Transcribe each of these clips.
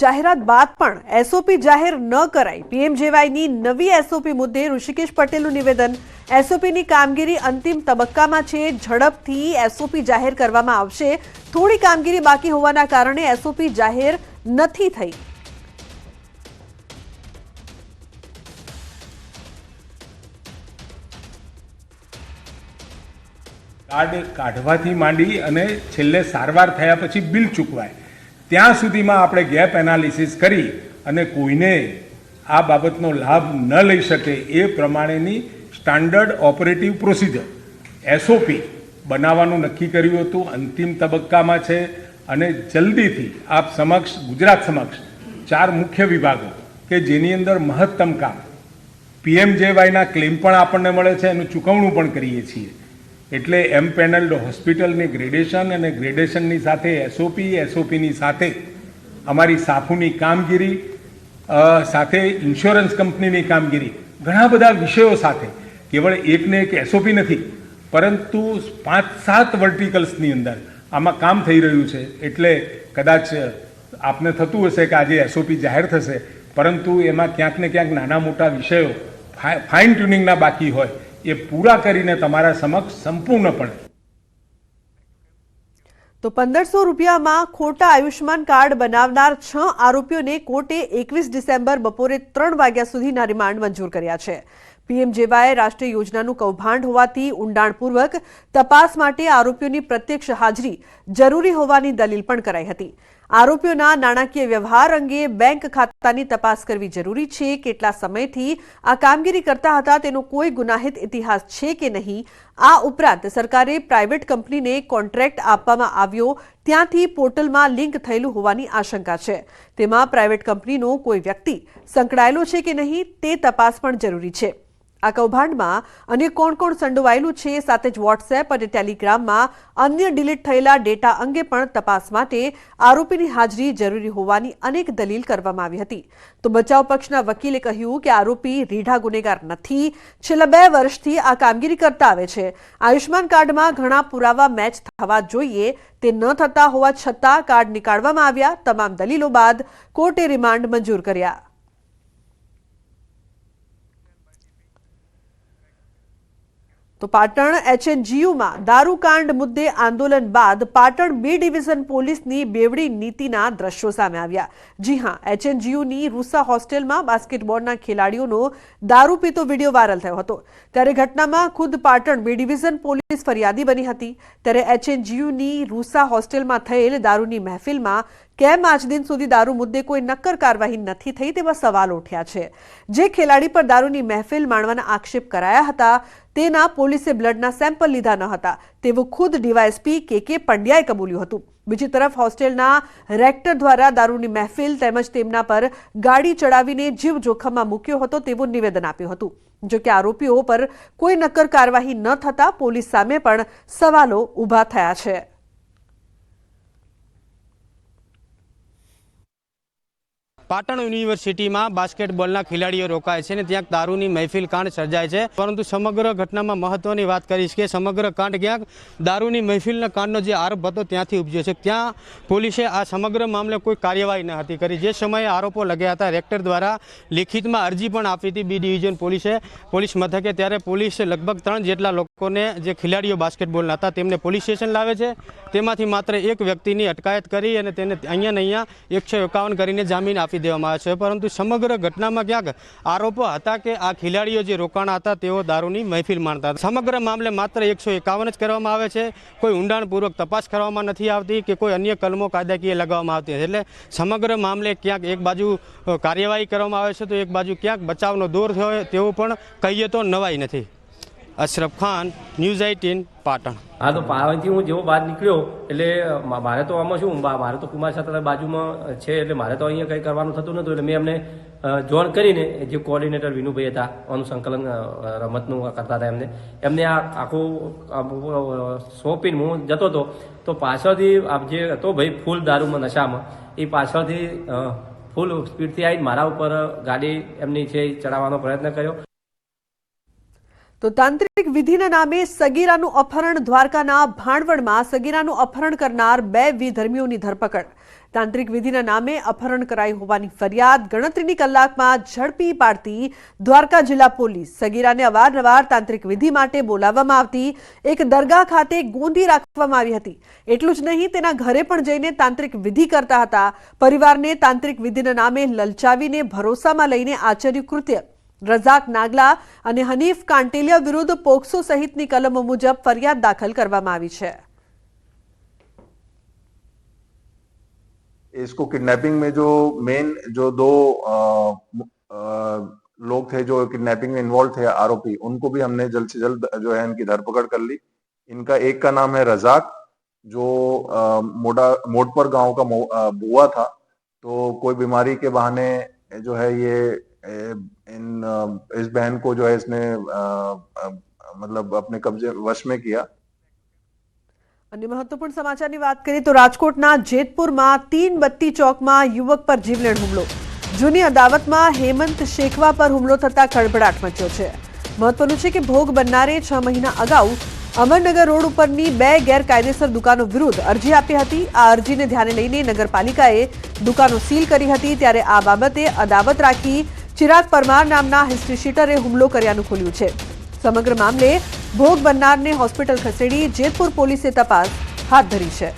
જાહેરાત બાદ પણ એસઓપી જાહેર ન કરાઈ। પીએમજેવાયની નવી એસઓપી મુદ્દે ઋષિકેશ પટેલનું નિવેદન। એસઓપીની કામગીરી અંતિમ તબક્કામાં છે। ઝડપથી એસઓપી જાહેર કરવામાં આવશે। થોડી કામગીરી બાકી હોવાના કારણે એસઓપી જાહેર નથી થઈ। કાર્ડ કાઢવાથી માંડી અને છેલ્લે સારવાર થયા પછી બિલ ચૂકવાય ત્યાં સુધીમાં આપણે ગેપ એનાલિસિસ કરી અને કોઈને આ બાબતનો લાભ ન લઈ શકે એ પ્રમાણેની સ્ટાન્ડર્ડ ઓપરેટિવ પ્રોસિજર એસઓપી બનાવવાનું નક્કી કર્યું હતું। અંતિમ તબક્કામાં છે અને જલ્દીથી આપ સમક્ષ ગુજરાત સમક્ષ 4 મુખ્ય વિભાગો કે જેની અંદર મહત્તમ કામ પીએમજેવાયના ક્લેમ પણ આપણને મળે છે, એનું ચૂકવણું પણ કરીએ છીએ। એટલે એમપેનલ્ડ હોસ્પિટલની ગ્રેડેશન અને ગ્રેડેશનની સાથે એસઓપીની સાથે અમારી સાફુની કામગીરી સાથે ઇન્સ્યોરન્સ કંપનીની કામગીરી ઘણા બધા વિષયો સાથે કેવળ એકને એક એસઓપી નથી પરંતુ 5-7 વર્ટિકલ્સની અંદર આમાં કામ થઈ રહ્યું છે। એટલે કદાચ આપને થતું હશે કે આજે એસઓપી જાહેર થશે પરંતુ એમાં ક્યાંક ને ક્યાંક નાના મોટા વિષયો ફાઇન ટ્યુનિંગના બાકી હોય એ પૂરા કરીને તમારા સમક્ષ સંપૂર્ણપણે। તો 1500 રૂપિયામાં ખોટા આયુષ્માન કાર્ડ બનાવનાર 6 આરોપીઓને કોર્ટે 21 ડિસેમ્બર બપોરે 3 વાગ્યા સુધીના રિમાન્ડ મંજૂર કર્યા છે। પીએમજેવાય રાષ્ટ્રીય યોજનાનું કૌભાંડ હોવાથી ઊંડાણપૂર્વક તપાસ માટે આરોપીઓની પ્રત્યક્ષ હાજરી જરૂરી હોવાની દલીલ પણ કરાઈ હતી। આરોપીઓના નાણાકીય વ્યવહાર અંગે બેંક ખાતાની તપાસ કરવી જરૂરી છે। કેટલા સમયથી આ કામગીરી કરતા હતા તેનો કોઈ ગુનાહિત ઇતિહાસ છે કે નહીં। આ ઉપરાંત સરકારે પ્રાઇવેટ કંપનીને કોન્ટ્રાક્ટ આપવામાં આવ્યો ત્યાંથી પોર્ટલમાં લિંક થયેલું હોવાની આશંકા છે। તેમાં પ્રાઇવેટ કંપનીનો કોઈ વ્યક્તિ સંકળાયેલો છે કે નહીં તે તપાસ પણ જરૂરી છે। આ કૌભાંડમાં અન્ય કોણ કોણ સંડોવાયેલું છે સાથે જ વોટ્સએપ અને ટેલિગ્રામમાં અન્ય ડિલીટ થયેલા ડેટા અંગે પણ તપાસ માટે આરોપીની હાજરી જરૂરી હોવાની અનેક દલીલ કરવામાં આવી હતી। તો બચાવ પક્ષના વકીલે કહ્યું કે આરોપી રીઢા ગુનેગાર નથી, છેલ્લા 2 વર્ષથી આ કામગીરી કરતા આવે છે। આયુષ્માન કાર્ડમાં ઘણા પુરાવા મેચ થવા જોઈએ તે ન થતા હોવા છતાં કાર્ડ નીકાળવામાં આવ્યા। તમામ દલીલો બાદ કોર્ટે રિમાન્ડ મંજૂર કર્યા। તો પાટણ એચએનજીયુમાં દારૂકાંડ મુદ્દે આંદોલન બાદ પાટણ B ડિવિઝન પોલીસની બેવડી નીતિના દ્રશ્યો સામે આવ્યા। જી હા, એચએનજીયુની રૂસા હોસ્ટેલમાં બાસ્કેટબોલના ખેલાડીઓનો દારૂ પીતો વિડીયો વાયરલ થયો હતો। ત્યારે ઘટનામાં ખુદ પાટણ B ડિવિઝન પોલીસ ફરિયાદી બની હતી। ત્યારે એચએનજીયુની રૂસા હોસ્ટેલમાં થયેલ દારૂની મહેફિલમાં કેમ આજ દિન સુધી દારૂ મુદ્દે કોઈ નક્કર કાર્યવાહી નથી થઈ તેવા સવાલ ઉઠ્યા છે। જે ખેલાડી પર દારૂની મહેફિલ માણવાના આક્ષેપ કરાયા હતા તેના પોલીસે બ્લડના સેમ્પલ લીધા ન હતા તેવું ખુદ ડીવાયએસપી કે પંડ્યાએ કબૂલ્યું હતું। બીજી તરફ હોસ્ટેલના રેક્ટર દ્વારા દારૂની મહેફિલ તેમજ તેમના પર ગાડી ચડાવીને જીવ જોખમમાં મૂક્યો હતો તેવું નિવેદન આપ્યું હતું। જો કે આરોપીઓ પર કોઈ નક્કર કાર્યવાહી ન થતા પોલીસ સામે પણ સવાલો ઊભા થયા છે। પાટણ યુનિવર્સિટીમાં બાસ્કેટબોલના ખેલાડીઓ રોકાય છે અને ત્યાં દારૂની મહેફિલ કાંડ સર્જાય છે। પરંતુ સમગ્ર ઘટનામાં મહત્વની વાત કરીશ કે સમગ્ર કાંડ ક્યાંક દારૂની મહેફિલના કાંડનો જે આરોપ હતો ત્યાંથી ઉપજ્યો છે। ત્યાં પોલીસે આ સમગ્ર મામલે કોઈ કાર્યવાહી ન હતી કરી। જે સમયે આરોપો લગ્યા હતા રેક્ટર દ્વારા લિખિતમાં અરજી પણ આપી હતી B ડિવિઝન પોલીસ મથકે, ત્યારે પોલીસે લગભગ 3 જેટલા લોકોને જે ખેલાડીઓ બાસ્કેટબોલના હતા તેમને પોલીસ સ્ટેશન લાવે છે। તેમાંથી માત્ર એક વ્યક્તિની અટકાયત કરી અને તેને અહીંયા 151 કરીને જામીન આપી દેવામાં આવે છે। પરંતુ સમગ્ર ઘટનામાં ક્યાંક આરોપો હતા કે આ ખેલાડીઓ જે રોકાણા હતા તેઓ દારૂની મહેફિલ માણતા હતા। સમગ્ર મામલે માત્ર 151 જ કરવામાં આવે છે, કોઈ ઊંડાણપૂર્વક તપાસ કરવામાં નથી આવતી કે કોઈ અન્ય કલમો કાયદાકીય લગાવવામાં આવતી નથી। એટલે સમગ્ર મામલે ક્યાંક એક બાજુ કાર્યવાહી કરવામાં આવે છે તો એક બાજુ ક્યાંક બચાવનો દોર થયો તેવું પણ કહીએ તો નવાઈ નથી। અશરફ ખાન, ન્યૂઝ 18 પાટણ। હા, તો પાવાથી હું જેવો બહાર નીકળ્યો એટલે મારે તો આમાં શું મારે તો કુમાર છાત્રાલય બાજુમાં છે એટલે મારે તો અહીંયા કંઈ કરવાનું થતું નહોતું। એટલે મેં એમને જોઈન કરીને જે કોઓર્ડિનેટર વિનુભાઈ હતા આનું સંકલન રમતનું કરતા હતા એમને આ આખું સોંપીને હું જતો હતો તો પાછળથી જે હતો ભાઈ ફૂલ દારૂમાં નશામાં એ પાછળથી ફૂલ સ્પીડથી આવીને મારા ઉપર ગાડી એમની છે ચડાવવાનો પ્રયત્ન કર્યો। તો તાંત્રિક વિધિના નામે સગીરાનું અપહરણ। દ્વારકાના ભાણવડમાં સગીરાનું અપહરણ કરનાર 2 વિધર્મીઓની ધરપકડ। તાંત્રિક વિધિના નામે અપહરણ કરાઈ હોવાની ફરિયાદ ગણતરીની કલાકમાં ઝડપી પાડતી દ્વારકા જિલ્લા પોલીસ સગીરાને અવારનવાર તાંત્રિક વિધિ માટે બોલાવવામાં આવતી એક દરગાહ ખાતે ગોંધી રાખવામાં આવી હતી. એટલું જ નહીં, તેના ઘરે પણ જઈને તાંત્રિક વિધિ કરતા હતા. પરિવારને તાંત્રિક વિધિના નામે લલચાવીને ભરોસામાં લઈને આચર્યું કૃત્ય. રઝાક નાગલા અને હનીફ કાંટેલિયા વિરુદ્ધ પોક્સો સહિતની કલમો મુજબ ફરિયાદ દાખલ કરવામાં આવી છે. इसको किडनैपिंग में जो मेन जो दो लोग थे जो किडनैपिंग में इन्वॉल्व थे आरोपी, उनको भी हमने जल्द से जल्द जो है इनकी धरपकड़ कर ली. इनका एक का नाम है रजाक, जो मोडपर गांव का बुआ था. तो कोई बीमारी के बहाने जो है ये इस बहन को जो है इसने मतलब अपने कब्जे वश में किया. अन्य महत्वपूर्ण समाचाરની વાત કરીએ તો રાજકોટના જેતપુરમાં તીનબત્તી ચોકમાં યુવક પર જીવલેણ હુમલો. જૂની અદાવતમાં હેમંત શેખવા પર હુમલો થતા ખળભળાટ મચ્યો છે. મહત્વનું છે કે ભોગ બનનારે 6 મહિના અગાઉ અમરનગર રોડ ઉપરની 2 ગેરકાયદેસર દુકાનો વિરુદ્ધ અરજી આપી હતી. આ અરજીને ધ્યાને લઈને નગરપાલિકાએ દુકાનો સીલ કરી હતી. ત્યારે આ બાબતે અદાવત રાખી ચિરાગ પરમાર નામના હિસ્ટ્રી શીટરે હુમલો કર્યાનું ખુલ્યું છે. સમગ્ર મામલે ભોગ બનનારને હોસ્પિટલ ખસેડી જેતપુર પોલીસે તપાસ હાથ ધરી છે.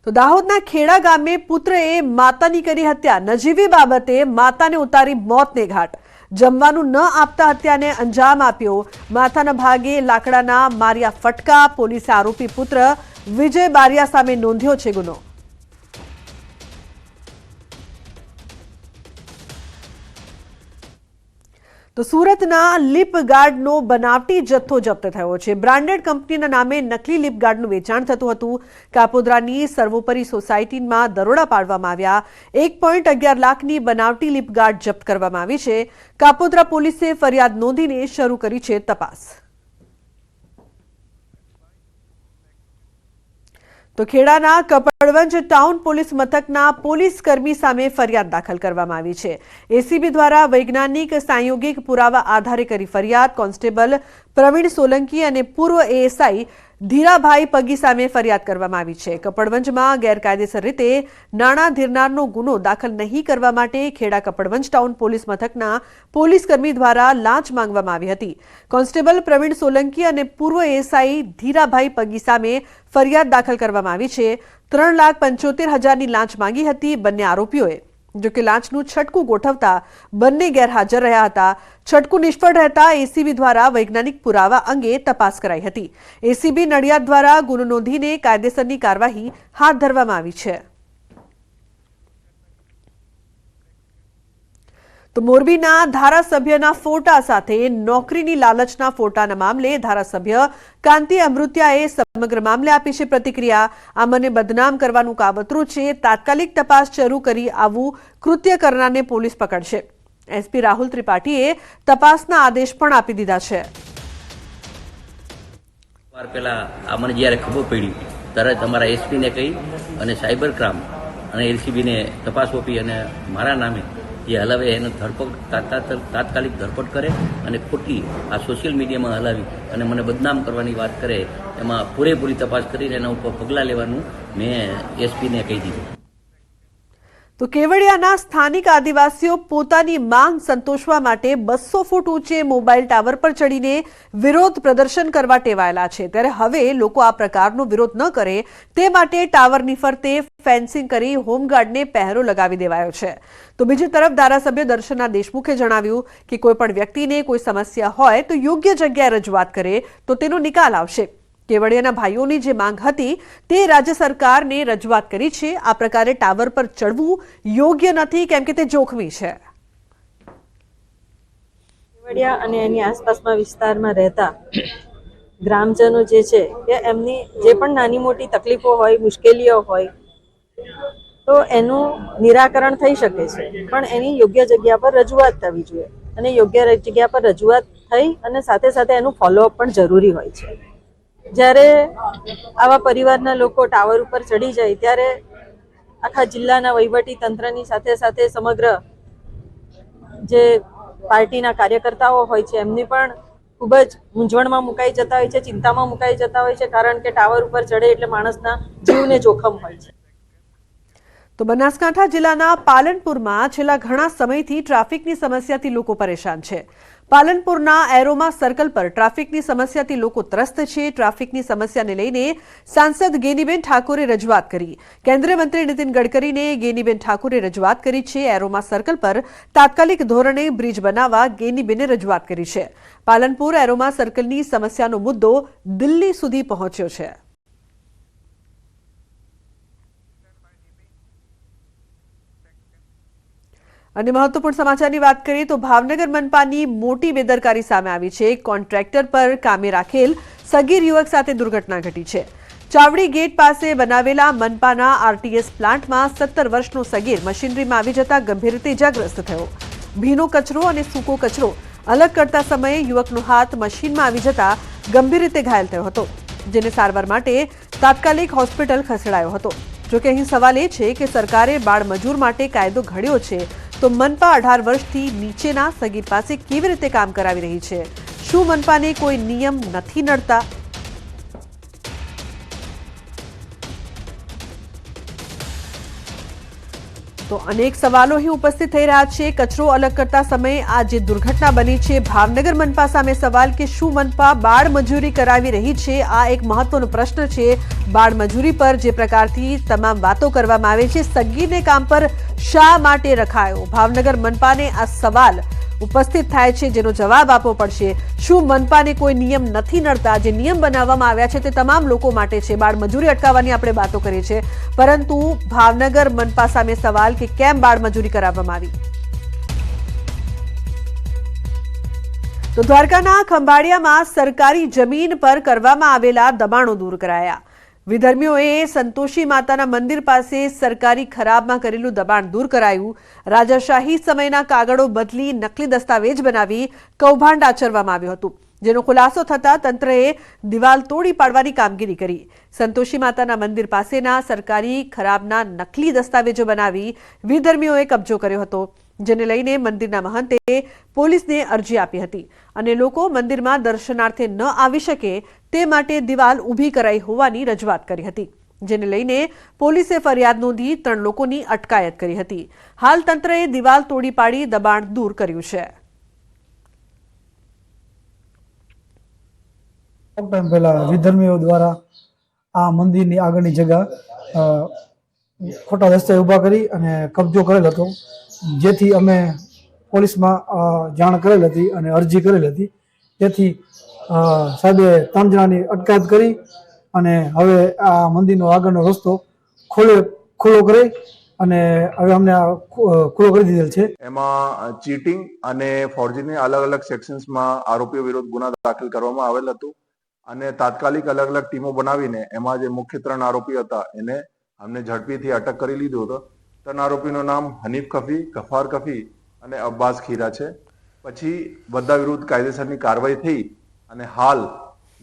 તો દાહોદના ખેડા ગામે પુત્રએ માતાની કરી હત્યા. નજીવી બાબતે માતાને ઉતારી મોતને ઘાટ. જમવાનું ન આપતા હત્યાને અંજામ આપ્યો. માથાના ભાગે લાકડાના માર્યા ફટકા. પોલીસે આરોપી પુત્ર વિજય બારિયા સામે નોંધ્યો છે ગુનો. તો સુરતના લિપ ગાર્ડનો બનાવટી જથ્થો જપ્ત થયો છે. બ્રાન્ડેડ કંપનીના નામે નકલી લિપ ગાર્ડનું વેચાણ થતું હતું. કાપોદ્રાની સર્વોપરી સોસાયટીમાં દરોડા પાડવામાં આવ્યા. 1.11 લાખની બનાવટી લિપ ગાર્ડ જપ્ત કરવામાં આવી છે. કાપોદ્રા પોલીસે ફરિયાદ નોંધીને શરૂ કરી છે તપાસ. તો ખેડાના કપડવંજ ટાઉન પોલીસ મથકના પોલીસ કર્મી સામે ફરિયાદ દાખલ કરવામાં આવી છે. એસીબી દ્વારા વૈજ્ઞાનિક સાંયોગિક પુરાવા આધારે કરી ફરિયાદ. કોન્સ્ટેબલ પ્રવીણ સોલંકી અને પૂર્વ એએસઆઈ ધીરાભાઈ પગી સામે ફરિયાદ કરવામાં આવી છે. કપડવંજમાં ગેરકાયદેસર રીતે નાણાં ધીરનારનો ગુનો દાખલ નહીં કરવા માટે ખેડા કપડવંજ ટાઉન પોલીસ મથકના પોલીસ કર્મી દ્વારા લાંચ માંગવામાં આવી હતી. કોન્સ્ટેબલ પ્રવીણ સોલંકી અને પૂર્વ એએસઆઈ ધીરાભાઈ પગી સામે ફરિયાદ દાખલ કરવામાં આવી છે. 3,75,000ની લાંચ માંગી હતી બંને આરોપીઓએ. જોકે લાંચનું છટકું ગોઠવતા બંને ગેરહાજર રહ્યા હતા. છટકું નિષ્ફળ રહેતા એસીબી દ્વારા વૈજ્ઞાનિક પુરાવા અંગે તપાસ કરાઈ હતી. એસીબી નડિયાદ દ્વારા ગુનો નોંધીને કાયદેસરની કાર્યવાહી હાથ ધરવામાં આવી છે. તો મોરબીના ધારાસભ્યના ફોટા સાથે નોકરીની લાલચના ફોટાના મામલે ધારાસભ્ય કાંતિ અમૃત્યાએ સમગ્ર મામલે આપી છે પ્રતિક્રિયા. આ મને બદનામ કરવાનું કાવતરું છે. તાત્કાલિક તપાસ શરૂ કરી આવું કૃત્ય કરનારને પોલીસ પકડશે. એસપી રાહુલ ત્રિપાઠીએ તપાસના આદેશ પણ આપી દીધા છે. પહેલા આ મને જ્યારે ખબર પડી તરત અમારા એસપીને કહી અને સાયબર ક્રાઇમ અને એલસીબીને તપાસ સોંપી અને મારા નામે જે હલાવે એનો તાત્કાલિક ધરપકડ કરે અને ખોટી આ સોશિયલ મીડિયામાં હલાવી અને મને બદનામ કરવાની વાત કરે એમાં પૂરેપૂરી તપાસ કરીને એના ઉપર પગલાં લેવાનું મેં એસપીને કહી દીધું. તો કેવડિયાના સ્થાનિક આદિવાસીઓ પોતાની માંગ સંતોષવા માટે 200 ફૂટ ઊંચે મોબાઈલ ટાવર પર ચડીને વિરોધ પ્રદર્શન કરવા ટેવાયેલા છે. ત્યારે હવે લોકો આ પ્રકારનો વિરોધ ન કરે તે માટે ટાવરની ફરતે ફેન્સિંગ કરી હોમગાર્ડને પહેરો લગાવી દેવાયો છે. તો બીજી તરફ ધારાસભ્ય દર્શના દેશમુખે જણાવ્યું કે કોઈ પણ વ્યક્તિને કોઈ સમસ્યા હોય તો યોગ્ય જગ્યાએ રજૂઆત કરે તો તેનો નિકાલ આવશે. કેવડિયાના ભાઈઓની જે માંગ હતી તે રાજ્ય સરકારને રજૂઆત કરી છે. આ પ્રકારે ટાવર પર ચડવું યોગ્ય નથી કેમ કે તે જોખમી છે. કેવડિયા અને એની આસપાસના વિસ્તારમાં રહેતા ગ્રામજનો જે છે કે એમની જે પણ નાની મોટી તકલીફો હોય, મુશ્કેલીઓ હોય તો એનું નિરાકરણ થઈ શકે છે, પણ એની યોગ્ય જગ્યા પર રજૂઆત થવી જોઈએ અને યોગ્ય જગ્યા પર રજૂઆત થઈ અને સાથે સાથે એનું ફોલોઅપ પણ જરૂરી હોય છે. જ્યારે આવા પરિવારના લોકો ટાવર ઉપર ચડી જાય ત્યારે આખા જિલ્લાના વહીવટી તંત્રની સાથે સાથે સમગ્ર જે પાર્ટીના કાર્યકર્તાઓ હોય છે એમની પણ ખૂબ જ મૂંઝવણમાં મુકાઈ જતા હોય છે, ચિંતામાં મુકાઈ જતા હોય છે, કારણ કે ટાવર ઉપર ચડે એટલે માણસના જીવને જોખમ હોય છે. તો બનાસકાંઠા જિલ્લાના પાલનપુરમાં છેલ્લા ઘણા સમયથી ટ્રાફિકની સમસ્યાથી લોકો પરેશાન છે. પાલનપુરના એરોમા સર્કલ પર ટ્રાફિકની સમસ્યાથી લોકો ત્રસ્ત છે. ટ્રાફિકની સમસ્યાને લઈને સાંસદ ગેનીબેન ઠાકોરે રજૂઆત કરી. કેન્દ્રીય મંત્રી નીતિન ગડકરીને ગેનીબેન ઠાકોરે રજૂઆત કરી છે. એરોમા સર્કલ પર તાત્કાલિક ધોરણે બ્રિજ બનાવવા ગેનીબેને રજૂઆત કરી છે. પાલનપુર એરોમા સર્કલની સમસ્યાનો મુદ્દો દિલ્હી સુધી પહોંચ્યો છે. અને મહત્વપૂર્ણ સમાચારની વાત કરીએ તો ભાવનગર મનપાની મોટી બેદરકારી સામે આવી છે. કોન્ટ્રાક્ટર પર કામે રાખેલ સગીર યુવક સાથે દુર્ઘટના ઘટી છે. ચાવડી ગેટ પાસે બનાવેલા મનપાના આરટીએસ પ્લાન્ટમાં 17 વર્ષનો સગીર મશીનરીમાં આવી જતા ગંભીર રીતે ઇજાગ્રસ્ત થયો. ભીનો કચરો અને સૂકો કચરો અલગ કરતા સમયે યુવકનો હાથ મશીનમાં આવી જતા ગંભીર રીતે ઘાયલ થયો હતો, જેને સારવાર માટે તાત્કાલિક હોસ્પિટલ ખસેડાયો હતો. જોકે અહીં સવાલ એ છે કે સરકારે બાળ મજૂર માટે કાયદો ઘડ્યો છે, તો મનપા 18 વર્ષથી નીચેના સગીર પાસે કેવી રીતે કામ કરાવી રહી છે? શું મનપાને કોઈ નિયમ નથી નડતા? તો અનેક સવાલો અહીં ઉપસ્થિત થઈ રહ્યા છે. કચરો અલગ કરતા સમયે આ જે દુર્ઘટના બની છે, ભાવનગર મનપા સામે સવાલ કે શું મનપા બાળ મજૂરી કરાવી રહી છે? આ એક મહત્વનો પ્રશ્ન છે. બાળ મજૂરી પર જે પ્રકારથી તમામ વાતો કરવામાં આવે છે, સગીરને કામ પર શા માટે રખાયો? ભાવનગર મનપાને આ સવાલ ઉપસ્થિત થાય છે, જેનો જવાબ આપવો પડશે. શું મનપાને કોઈ નિયમ નથી નડતા? જે નિયમ બનાવવામાં આવ્યા છે તે તમામ લોકો માટે છે. બાળ મજૂરી અટકાવવાની આપણે વાતો કરી છે, પરંતુ ભાવનગર મનપા સામે સવાલ કે કેમ બાળ મજૂરી કરાવવામાં આવી? તો દ્વારકાના ખંભાળિયામાં સરકારી જમીન પર કરવામાં આવેલા દબાણો દૂર કરાયા. વિધર્મીઓએ સંતોષી માતાના મંદિર પાસે સરકારી ખરાબમાં કરેલું દબાણ દૂર કરાયું. રાજાશાહી સમયના કાગળો બદલી નકલી દસ્તાવેજ બનાવી કૌભાંડ આચરવામાં આવ્યું હતું, જેનો ખુલાસો થતાં તંત્રએ દિવાલ તોડી પાડવાની કામગીરી કરી. સંતોષી માતાના મંદિર પાસેના સરકારી ખરાબના નકલી દસ્તાવેજો બનાવી વિધર્મીઓએ કબજો કર્યો હતો, જેને લઈને મંદિરના મહંતે પોલીસને અરજી આપી હતી અને લોકો મંદિરમાં દર્શનાર્થે ન આવી શકે તે માટે દિવાલ ઊભી કરાઈ હોવાની રજૂઆત કરી હતી, જેને લઈને પોલીસે ફરિયાદ નોંધી 3 લોકોની અટકાયત કરી હતી. હાલ તંત્રએ દિવાલ તોડી પાડી દબાણ દૂર કર્યું છે. ટાઈમ પહેલા વિધર્મીઓ દ્વારા આ મંદિરની આગળની જગ્યા ખોટા રસ્તે ઊભા કરી અને કબજો કરેલ હતો, જેથી અમે પોલીસમાં જાણ કરેલ હતી અને અરજી કરેલ હતી. તેથી સાહેબે 3 જણાની અટકાયત કરી અને હવે આ મંદિરનો આગળનો રસ્તો ખુલ્લો કરી અને હવે અમને ખુલ્લો કરી દીધેલ છે. એમાં ચીટિંગ અને ફોર્જરીની અલગ અલગ સેક્શન્સમાં આરોપીઓ વિરુદ્ધ ગુના દાખલ કરવામાં આવેલ હતું અને તાત્કાલિક અલગ અલગ ટીમો બનાવીને એમાં જે મુખ્ય 3 આરોપી હતા એને અમને ઝડપીથી અટક કરી લીધો હતો. 3 આરોપીનું નામ હનીફ કફી, ગફાર કફી અને અબ્બાસ ખીરા છે. પછી બધા વિરુદ્ધ કાયદેસરની કાર્યવાહી થઈ અને હાલ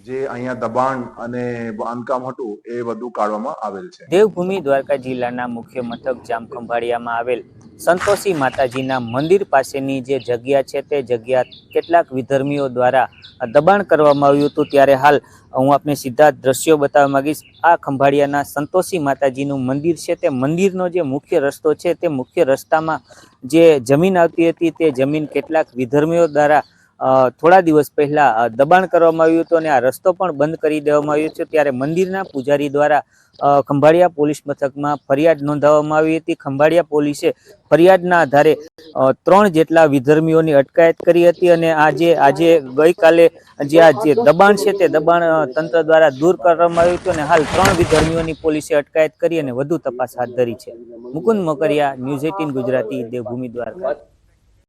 જે અહીંયા દબાણ અને બાંધકામ હતું એ બધું કાઢવામાં આવેલ છે. દેવભૂમિ દ્વારકા જિલ્લાના મુખ્ય મથક જામખંભાળિયામાં આવેલ સંતોષી માતાજીના મંદિર પાસેની જે જગ્યા છે તે જગ્યા કેટલાક વિધર્મીઓ દ્વારા દબાણ કરવામાં આવ્યું હતું. ત્યારે હાલ હું આપને સીધા દ્રશ્યો બતાવવા માંગીશ. આ ખંભાળિયાના સંતોષી માતાજીનું મંદિર છે, તે મંદિરનો જે મુખ્ય રસ્તો છે તે મુખ્ય રસ્તામાં જે જમીન આવતી હતી તે જમીન કેટલાક વિધર્મીઓ દ્વારા થોડા દિવસ પહેલા દબાણ કરવામાં આવ્યું હતું અને આ રસ્તો પણ બંધ કરી દેવામાં આવ્યો છે. ત્યારે મંદિરના પૂજારી દ્વારા ખંભાળિયા પોલીસ મથકમાં ફરિયાદ નોંધાવવામાં આવી હતી. ખંભાળિયા પોલીસે ફરિયાદના આધારે 3 જેટલા વિધર્મીઓની અટકાયત કરી હતી અને આજે ગઈકાલે જે દબાણ છે તે દબાણ તંત્ર દ્વારા દૂર કરવામાં આવ્યું હતું અને હાલ 3 વિધર્મીઓની પોલીસે અટકાયત કરી અને વધુ તપાસ હાથ ધરી છે. મુકુંદ મોકરિયા, ન્યૂઝ 18 ગુજરાતી, દેવભૂમિ દ્વારકા.